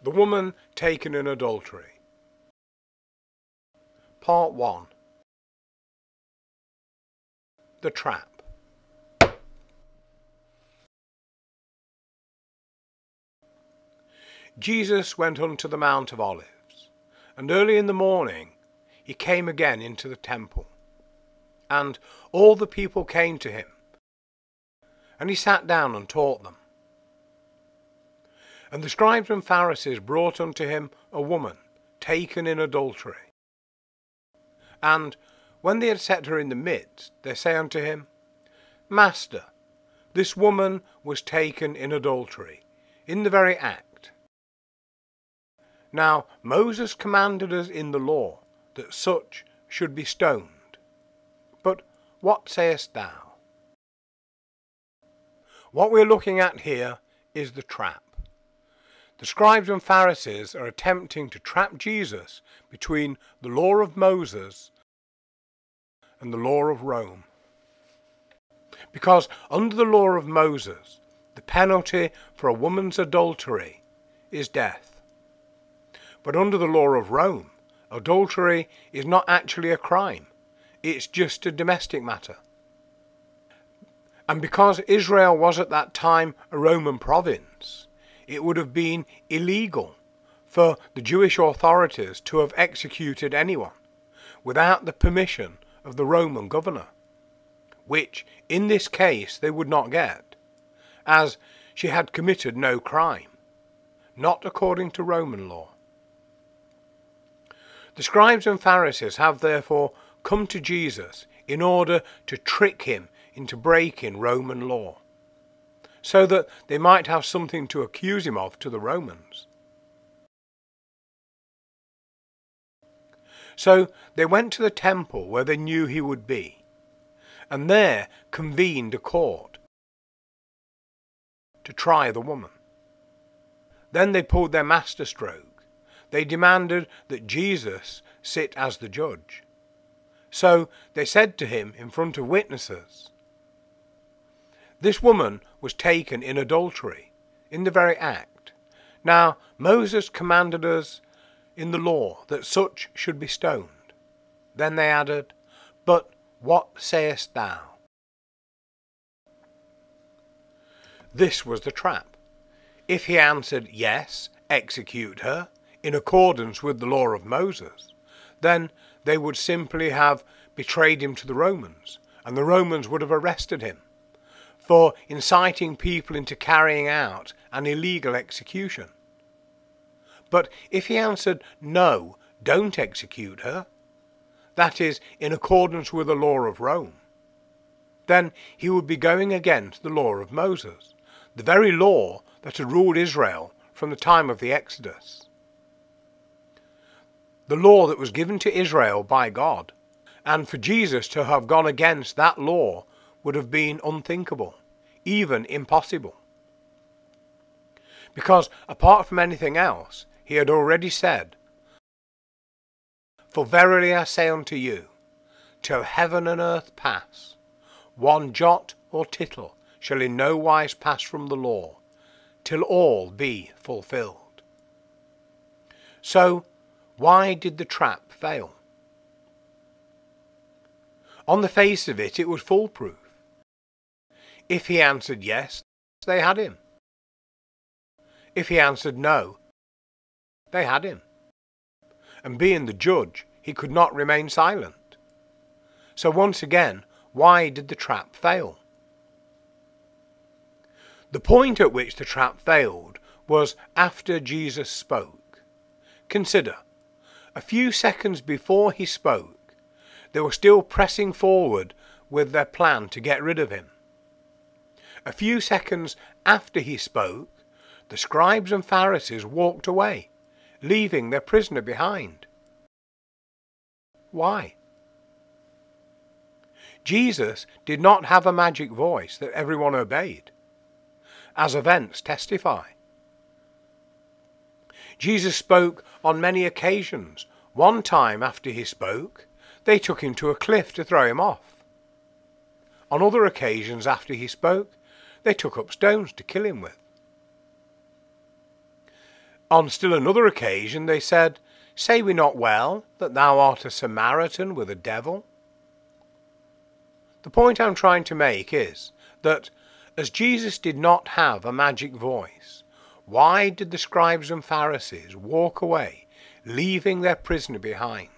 The woman taken in adultery. Part 1. The trap. Jesus went unto the Mount of Olives, and early in the morning he came again into the temple, and all the people came to him, and he sat down and taught them. And the Scribes and Pharisees brought unto him a woman taken in adultery. And when they had set her in the midst, they say unto him, Master, this woman was taken in adultery, in the very act. Now Moses commanded us in the law that such should be stoned. But what sayest thou? What we're looking at here is the trap. The Scribes and Pharisees are attempting to trap Jesus between the law of Moses and the law of Rome. Because under the law of Moses, the penalty for a woman's adultery is death. But under the law of Rome, adultery is not actually a crime. It's just a domestic matter. And because Israel was at that time a Roman province, it would have been illegal for the Jewish authorities to have executed anyone without the permission of the Roman governor, which in this case they would not get, as she had committed no crime, not according to Roman law. The Scribes and Pharisees have therefore come to Jesus in order to trick him into breaking Roman law, so that they might have something to accuse him of to the Romans. So they went to the temple where they knew he would be, and there convened a court to try the woman. Then they pulled their masterstroke. They demanded that Jesus sit as the judge. So they said to him in front of witnesses, This woman was taken in adultery, in the very act. Now Moses commanded us in the law that such should be stoned. Then they added, But what sayest thou? This was the trap. If he answered, Yes, execute her, in accordance with the law of Moses, then they would simply have betrayed him to the Romans, and the Romans would have arrested him for inciting people into carrying out an illegal execution. But if he answered, No, don't execute her, that is, in accordance with the law of Rome, then he would be going against the law of Moses, the very law that had ruled Israel from the time of the Exodus. The law that was given to Israel by God, and for Jesus to have gone against that law would have been unthinkable, even impossible. Because apart from anything else, he had already said, For verily I say unto you, till heaven and earth pass, one jot or tittle shall in no wise pass from the law, till all be fulfilled. So, why did the trap fail? On the face of it, it was foolproof. If he answered yes, they had him. If he answered no, they had him. And being the judge, he could not remain silent. So once again, why did the trap fail? The point at which the trap failed was after Jesus spoke. Consider, a few seconds before he spoke, they were still pressing forward with their plan to get rid of him. A few seconds after he spoke, the Scribes and Pharisees walked away, leaving their prisoner behind. Why? Jesus did not have a magic voice that everyone obeyed, as events testify. Jesus spoke on many occasions. One time after he spoke, they took him to a cliff to throw him off. On other occasions after he spoke, they took up stones to kill him with. On still another occasion they said, "Say we not well that thou art a Samaritan with a devil?" The point I'm trying to make is that as Jesus did not have a magic voice, why did the Scribes and Pharisees walk away, leaving their prisoner behind?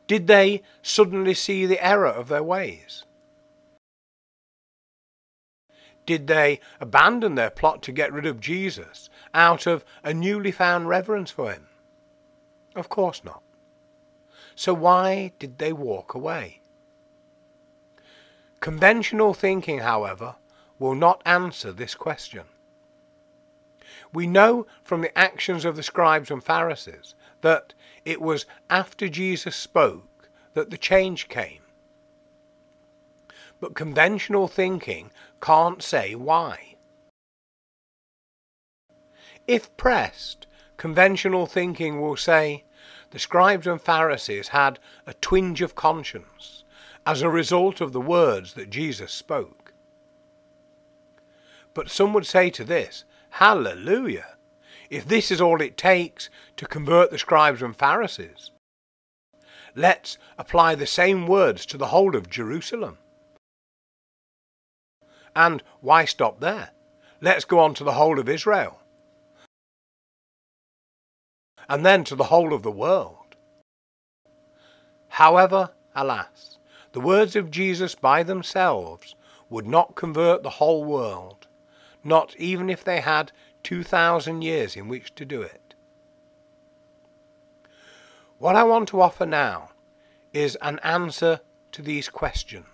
Did they suddenly see the error of their ways? Did they abandon their plot to get rid of Jesus out of a newly found reverence for him? Of course not. So why did they walk away? Conventional thinking, however, will not answer this question. We know from the actions of the Scribes and Pharisees that it was after Jesus spoke that the change came. But conventional thinking can't say why. If pressed, conventional thinking will say the Scribes and Pharisees had a twinge of conscience as a result of the words that Jesus spoke. But some would say to this, hallelujah, if this is all it takes to convert the Scribes and Pharisees, let's apply the same words to the whole of Jerusalem. And why stop there? Let's go on to the whole of Israel. And then to the whole of the world. However, alas, the words of Jesus by themselves would not convert the whole world, not even if they had 2,000 years in which to do it. What I want to offer now is an answer to these questions.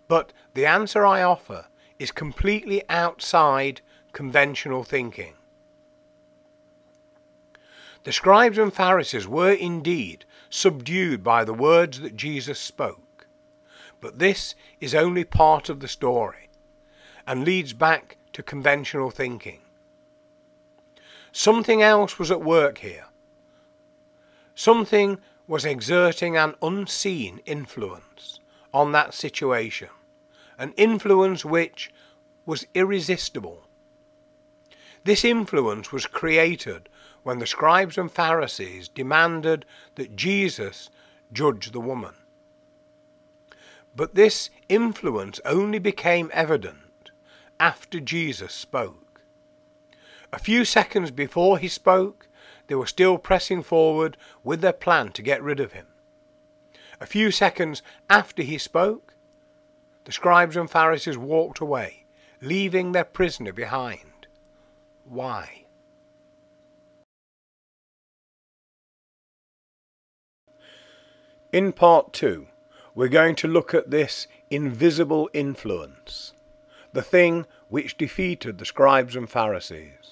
But the answer I offer is completely outside conventional thinking. The Scribes and Pharisees were indeed subdued by the words that Jesus spoke, but this is only part of the story and leads back to conventional thinking. Something else was at work here. Something was exerting an unseen influence on that situation, an influence which was irresistible. This influence was created when the Scribes and Pharisees demanded that Jesus judge the woman. But this influence only became evident after Jesus spoke. A few seconds before he spoke, they were still pressing forward with their plan to get rid of him. A few seconds after he spoke, the Scribes and Pharisees walked away, leaving their prisoner behind. Why? In part 2, we're going to look at this invisible influence, the thing which defeated the Scribes and Pharisees.